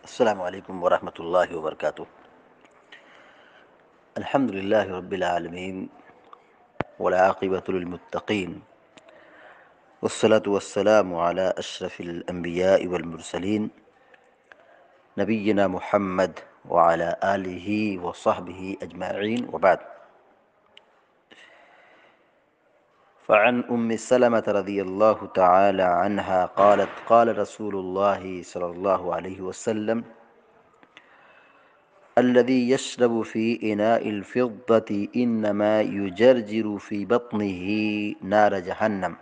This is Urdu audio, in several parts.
السلام علیکم ورحمۃ اللہ وبرکاتہ۔ الحمد للہ رب العالمین والعاقبۃ للمتقین والصلاة والسلام علی اشرف الانبیاء والمرسلین نبینا محمد وعلی آلہ وصحبہ اجمعین وبعد۔ فعن سلمة رضی اللہ تعالی عنہا قالت قال رسول اللہ صلی اللہ علیہ وسلم الذي يشرب في إناء الفضة إنما يجرجر في بطنه نار جهنم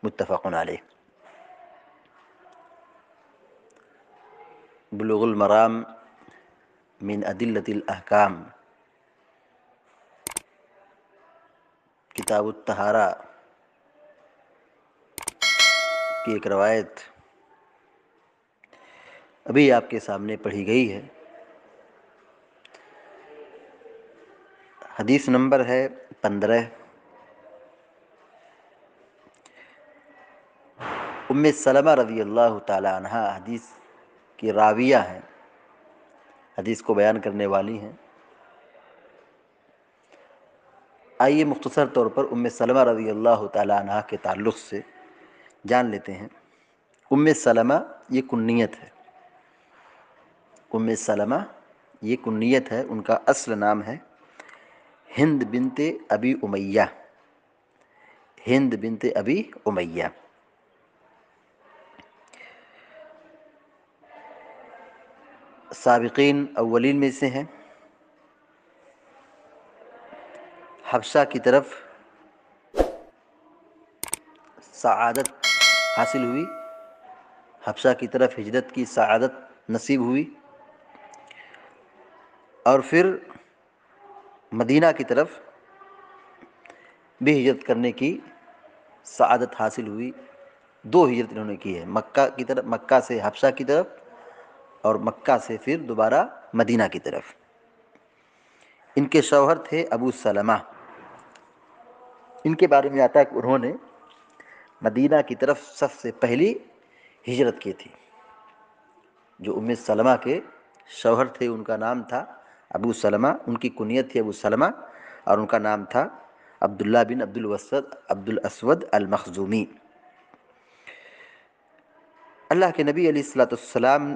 متفق علیہ۔ بلوغ المرام من ادلة الاحکام، کتاب الطہارہ کی ایک روایت ابھی آپ کے سامنے پڑھی گئی ہے۔ حدیث نمبر ہے 15۔ سلمہ رضی اللہ تعالی عنہ حدیث کی راویہ ہیں، حدیث کو بیان کرنے والی ہیں۔ آئیے مختصر طور پر سلمہ رضی اللہ تعالی عنہ کے تعلق سے جان لیتے ہیں۔ سلمہ یہ کنیت ہے، سلمہ یہ کنیت ہے، ان کا اصل نام ہے ہند بنت ابی امیہ، ہند بنت ابی امیہ۔ سابقین اولین میں سے ہیں۔ حبشہ کی طرف سعادت حاصل ہوئی، حبشہ کی طرف ہجرت کی سعادت نصیب ہوئی، اور پھر مدینہ کی طرف بھی ہجرت کرنے کی سعادت حاصل ہوئی۔ دو ہجرت انہوں نے کی ہے، مکہ کی طرف، مکہ سے حبشہ کی طرف، اور مکہ سے پھر دوبارہ مدینہ کی طرف۔ ان کے شوہر تھے ابو سلمہ۔ ان کے بارے میں آتا ہے کہ انہوں نے مدینہ کی طرف سب سے پہلی ہجرت کی تھی۔ جو سلمہ کے شوہر تھے ان کا نام تھا ابو سلمہ، ان کی کنیت تھی ابو سلمہ، اور ان کا نام تھا عبداللہ بن عبد الاسود المخزومی۔ اللہ کے نبی علیہ الصلوۃ والسلام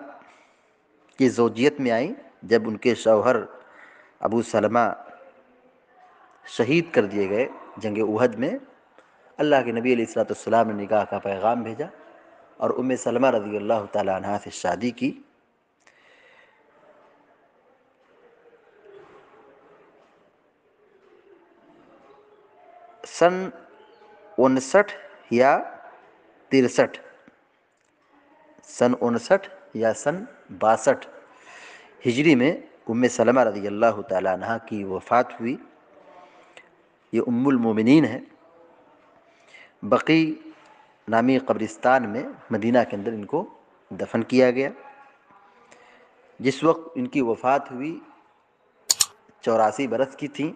کی زوجیت میں آئیں جب ان کے شوہر ابو سلمہ شہید کر دیے گئے جنگ احد میں۔ اللہ کے نبی علیہ الصلوۃ والسلام نے نکاح کا پیغام بھیجا اور سلمہ رضی اللہ تعالی عنہ سے شادی کی۔ سن 59 یا 63، سن 59 یا سن 62 ہجری میں سلمہ رضی اللہ تعالی عنہ کی وفات ہوئی۔ یہ ام المومنین ہے۔ بقی نامی قبرستان میں مدینہ کے اندر ان کو دفن کیا گیا۔ جس وقت ان کی وفات ہوئی 84 برس کی تھیں۔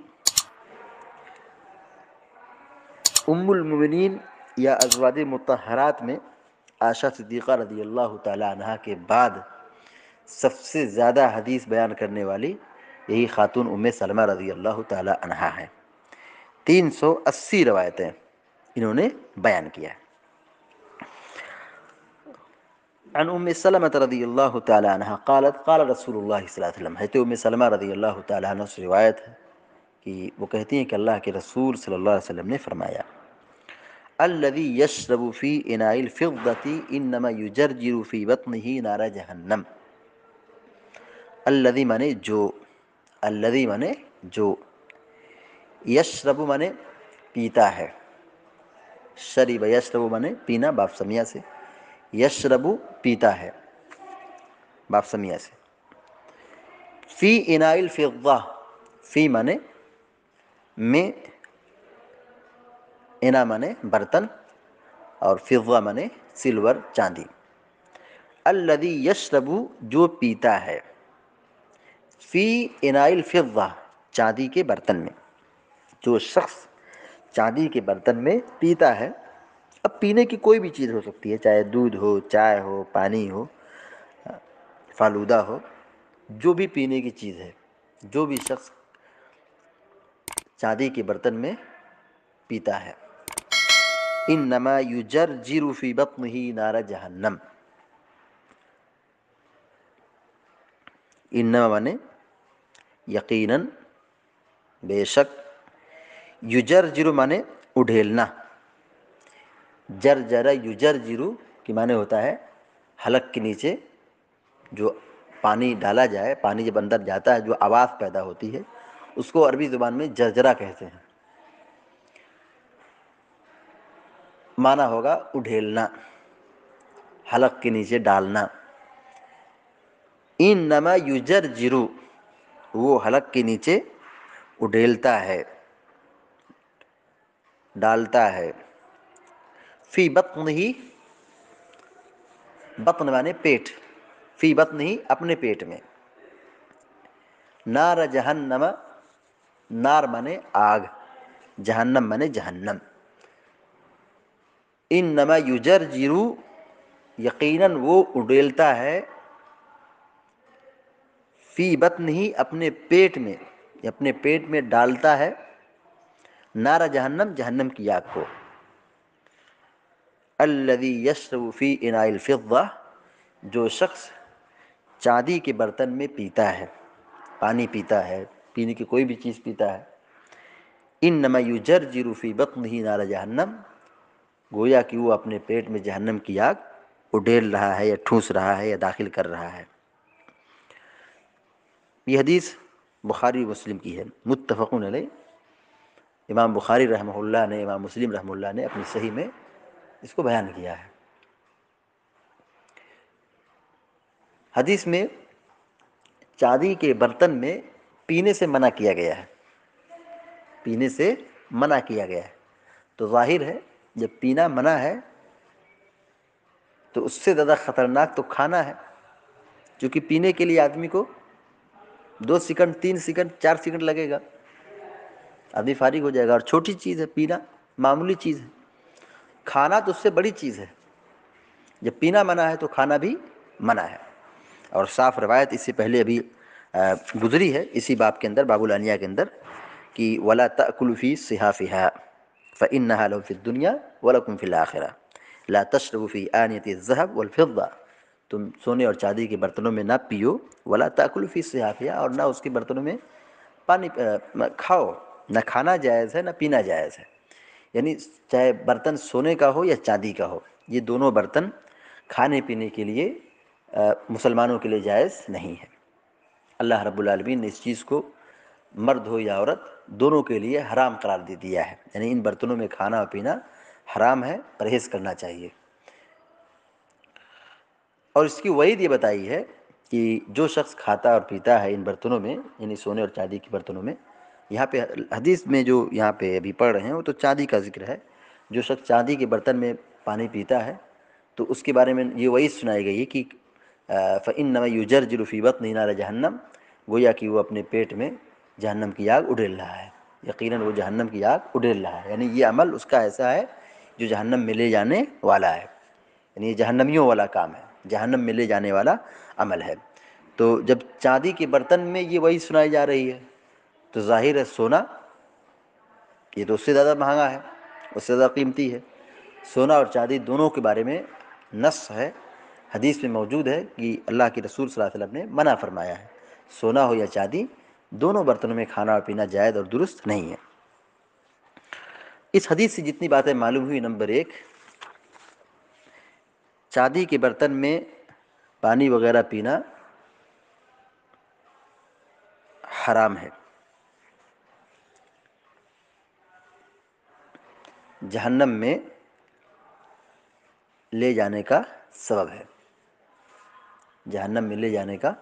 ام المومنین یا ازواج مطہرات میں عائشہ صدیقہ رضی اللہ تعالی عنہ کے بعد سب سے زیادہ حدیث بیان کرنے والی یہی خاتون سلمہ رضی اللہ تعالی عنہ ہیں۔ 380 روایتیں انہوں نے بیان کیا ہے۔ عن سلمة رضی اللہ تعالی عنہ قالت قال رسول اللہ صلی اللہ علیہ وسلم، حضرت سلمہ رضی اللہ تعالی عنہ سے روایت ہے کہ وہ کہتی ہیں کہ اللہ کے رسول صلی اللہ علیہ وسلم نے فرمایا الذي يشرب في اناء الفضة انما يجرجر في بطنه نار جہنم۔ الذي مانے جو، الذي مانے جو، یشرب مانے پیتا ہے، شرب یشرب مانے پینا باب سمیہ سے، یشرب پیتا ہے باب سمیہ سے۔ فی اناء الفضة، فی مانے میں، انا مانے برتن، اور فضہ مانے سلور چاندی۔ الذی یشرب جو پیتا ہے، فی اناء الفضہ چاندی کے برتن میں، جو شخص چاندی کے برتن میں پیتا ہے۔ اب پینے کی کوئی بھی چیز ہو سکتی ہے، چاہے دودھ ہو، چائے ہو، پانی ہو، فالودہ ہو، جو بھی پینے کی چیز ہے، جو بھی شخص چاندی کے برتن میں پیتا ہے، انما یجرجر فی بطنہ نار جہنم، انما مانے یقیناً، بے شک، یجرجر مانے اڈھیلنا، جرجر یجرجر کی معنی ہوتا ہے حلق کے نیچے جو پانی ڈالا جائے، پانی جب اندر جاتا ہے جو آواز پیدا ہوتی ہے اس کو عربی زبان میں جرجرہ کہتے ہیں، معنی ہوگا اڈھیلنا، حلق کے نیچے ڈالنا۔ انما یجرجر، وہ حلق کے نیچے اڈھیلتا ہے، ڈالتا ہے، فی بطنہ، بطن مانے پیٹ، فی بطنہ اپنے پیٹ میں، نار جہنم، نار مانے آگ، جہنم مانے جہنم، انما یجرجر، یقیناً وہ اڈیلتا ہے، فی بطنہ اپنے پیٹ میں، اپنے پیٹ میں ڈالتا ہے، نار جہنم، جہنم کی آگ کو، الذی یشرب فی اناء الفضہ، جو شخص چاندی کے برتن میں پیتا ہے، پانی پیتا ہے، پینے کی کوئی بھی چیز پیتا ہے، انما یجرجر فی بطنہ نار جہنم، گویا کہ وہ اپنے پیٹ میں جہنم کی آگ اڈیل رہا ہے یا ٹھوس رہا ہے یا داخل کر رہا ہے۔ یہ حدیث بخاری مسلم کی ہے، متفق علیہ، امام بخاری رحمہ اللہ نے، امام مسلم رحمہ اللہ نے اپنی صحیح میں اس کو بیان کیا ہے۔ حدیث میں چاندی کے برتن میں پینے سے منع کیا گیا ہے، پینے سے منع کیا گیا ہے، تو ظاہر ہے جب پینا منع ہے تو اس سے زیادہ خطرناک تو کھانا ہے، کیونکہ پینے کے لیے آدمی کو 2 سیکنڈ، 3 سیکنڈ، 4 سیکنڈ لگے گا، آدمی فارغ ہو جائے گا، اور چھوٹی چیز ہے پینا، معمولی چیز ہے، کھانا تو اس سے بڑی چیز ہے، جب پینا منع ہے تو کھانا بھی منع ہے، اور صاف روایت اس سے پہلے ابھی گزری ہے اسی باب کے اندر، باب الانیہ کے اندر، کہ وَلَا تَأْكُلُ فِي صِحَافِهَا فَإِنَّهَا لَهُمْ فِي الدُّنْيَا وَلَكُمْ فِي الْآخِرَةِ لَا تَشْرَبُوا فِي آنِيَةِ الذَّهَبِ وَالْفِضَّةِ، تم سونے اور چاندی کے برتنوں میں نہ پیو، وَلَا تَأْكُلُ فِي صِحَافِهَا، اور نہ اس کے برتنوں میں پانی کھاؤ، نہ کھانا جائز ہے نہ پینا جائز ہے، یعنی چاہے برتن سونے کا ہو یا چاندی کا ہو، یہ دونوں برتن کھانے پینے کے لیے مسلمانوں کے لیے جائز نہیں ہے۔ اللہ رب العالمین نے اس چیز کو مرد ہو یا عورت دونوں کے لیے حرام قرار دے دیا ہے، یعنی ان برتنوں میں کھانا اور پینا حرام ہے، پرہیز کرنا چاہیے۔ اور اس کی وعید یہ بتائی ہے کہ جو شخص کھاتا اور پیتا ہے ان برتنوں میں، یعنی سونے اور چاندی کے برتنوں میں، یہاں پہ حدیث میں جو یہاں پہ ابھی پڑھ رہے ہیں وہ تو چاندی کا ذکر ہے، جو شخص چاندی کے برتن میں پانی پیتا ہے تو اس کے بارے میں یہ وعید سنائی گئی ہے کہ فَإِنَّمَا يُجَرْجِرُ فِي بَطْنِهِ نَارَ جَهَنَّمَ، گویا کہ وہ اپنے پیٹ میں جہنم کی آگ اڈیل رہا ہے، یقیناً وہ جہنم کی آگ اڈیل رہا ہے، یعنی یہ عمل اس کا ایسا ہے جو جہنم میں لے جانے والا ہے، یعنی یہ جہنمیوں والا کام ہے، جہنم میں لے جانے والا عمل ہے۔ تو جب چاندی کے برتن میں یہ وہی سنائی جا رہی ہے تو ظاہر ہے سونا یہ تو اس سے زیادہ مہنگا ہے، اس سے زیادہ قیمتی ہے، سونا اور چاندی دونوں کے بارے میں نص ہے، حدیث میں موجود ہے کہ اللہ کے رسول صلی اللہ علیہ وسلم نے منع فرمایا ہے، سونا ہو یا چاندی دونوں برتنوں میں کھانا اور پینا جائز اور درست نہیں ہے۔ اس حدیث سے جتنی باتیں معلوم ہوئی، نمبر 1، چاندی کے برتن میں پانی وغیرہ پینا حرام ہے، جہنم میں لے جانے کا سبب ہے، جہنم میں لے جانے کا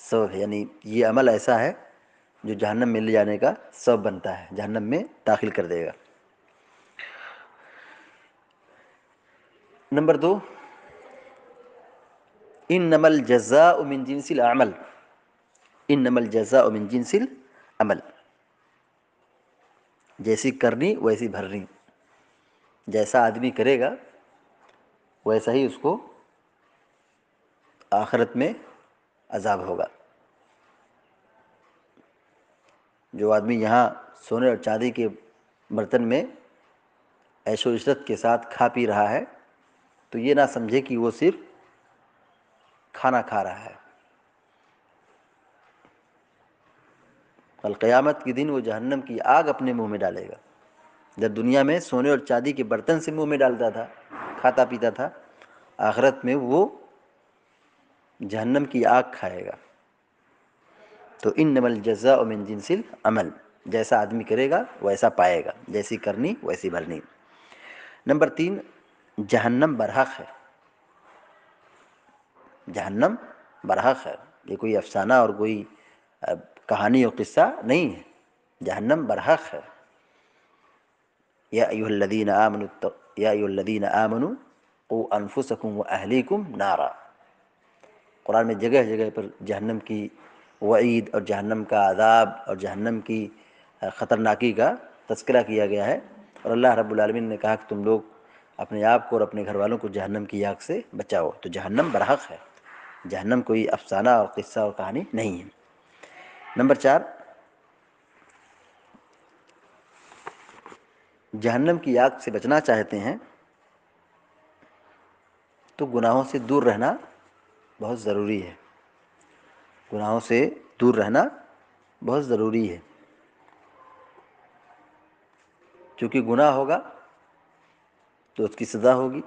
سبب ہے، یعنی یہ عمل ایسا ہے جو جہنم میں لے جانے کا سبب بنتا ہے، جہنم میں داخل کر دے گا۔ نمبر 2، انما الجزاء من جنس العمل، انما الجزاء من جنس العمل، جیسی کرنی ویسی بھرنی، جیسا آدمی کرے گا ویسا ہی اس کو آخرت میں عذاب ہوگا۔ جو آدمی یہاں سونے اور چاندی کے برتن میں عیش و عشرت کے ساتھ کھا پی رہا ہے تو یہ نہ سمجھے کہ وہ صرف کھانا کھا رہا ہے، کل قیامت کے دن وہ جہنم کی آگ اپنے منہ میں ڈالے گا۔ جب دنیا میں سونے اور چاندی کے برتن سے منہ میں ڈالتا تھا، کھاتا پیتا تھا، آخرت میں وہ جہنم کی آگ کھائے گا۔ تو انما الجزاء من جنس العمل، جیسا آدمی کرے گا ویسا پائے گا، جیسی کرنی ویسی بھرنی۔ نمبر 3، جہنم برحق ہے۔ جہنم برحق ہے، یہ کوئی افسانہ اور کوئی کہانی اور قصہ نہیں ہے، جہنم برحق ہے۔ یا ایھا الذین آمنوا قوا انفسکم واہلیکم نارا۔ قرآن میں جگہ جگہ پر جہنم کی وعید اور جہنم کا عذاب اور جہنم کی خطرناکی کا تذکرہ کیا گیا ہے، اور اللہ رب العالمین نے کہا کہ تم لوگ اپنے آپ کو اور اپنے گھر والوں کو جہنم کی آگ سے بچاؤ۔ تو جہنم برحق ہے، جہنم کوئی افسانہ اور قصہ اور کہانی نہیں ہے۔ نمبر 4، جہنم کی آگ سے بچنا چاہتے ہیں تو گناہوں سے دور رہنا بہت ضروری ہے، گناہوں سے دور رہنا بہت ضروری ہے، کیونکہ گناہ ہوگا تو اس کی سزا ہوگی۔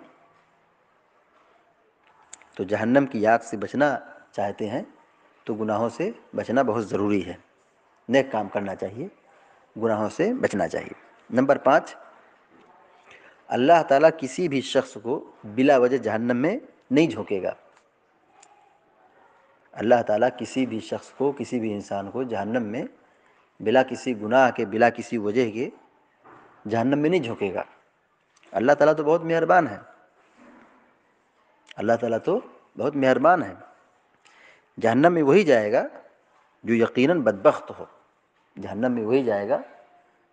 تو جہنم کی آگ سے بچنا چاہتے ہیں تو گناہوں سے بچنا بہت ضروری ہے، نیک کام کرنا چاہیے، گناہوں سے بچنا چاہیے۔ نمبر 5، اللہ تعالیٰ کسی بھی شخص کو بلا وجہ جہنم میں نہیں جھونکے گا۔ اللہ تعالیٰ کسی بھی شخص کو، کسی بھی انسان کو جہنم میں بلا کسی گناہ کے، بلا کسی وجہ کے جہنم میں نہیں جھونکے گا۔ اللہ تعالیٰ تو بہت مہربان ہے، اللہ تعالیٰ تو بہت مہربان ہے۔ جہنم میں وہی جائے گا جو یقیناً بدبخت ہو، جہنم میں وہی جائے گا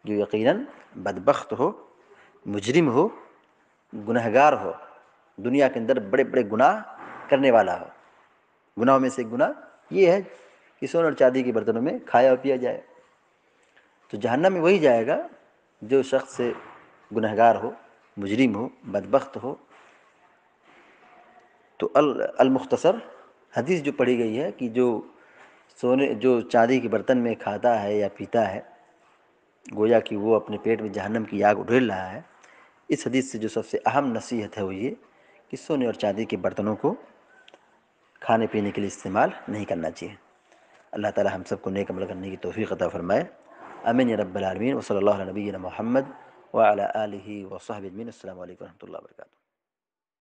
جو یقیناً بدبخت ہو، مجرم ہو، گنہگار ہو، دنیا کے اندر بڑے بڑے گناہ کرنے والا ہو۔ گناہوں میں سے ایک گناہ یہ ہے کہ سونے اور چاندی کے برتنوں میں کھایا اور پیا جائے۔ تو جہنم میں وہی جائے گا جو شخص سے گنہگار ہو، مجرم ہو، بدبخت ہو۔ تو المختصر حدیث جو پڑھی گئی ہے کہ جو چاندی کے برتن میں کھاتا ہے یا پیتا ہے، گویا کہ وہ اپنے پیٹ میں جہنم کی آگ ادھیل رہا ہے۔ اس حدیث سے جو سب سے اہم نصیحت ہے وہ یہ کہ سونے اور چاندی کے برتنوں کو کھانے پینے کے لیے استعمال نہیں کرنا چاہیے۔ اللہ تعالی ہم سب کو نیک عمل کرنے کی توفیق عطا فرمائے، آمین یا رب العالمین۔ وصلی اللہ علی نبینا محمد وعلی آلہ وصحبہ اجمعین۔ السلام علیکم ورحمۃ اللہ وبرکاتہ۔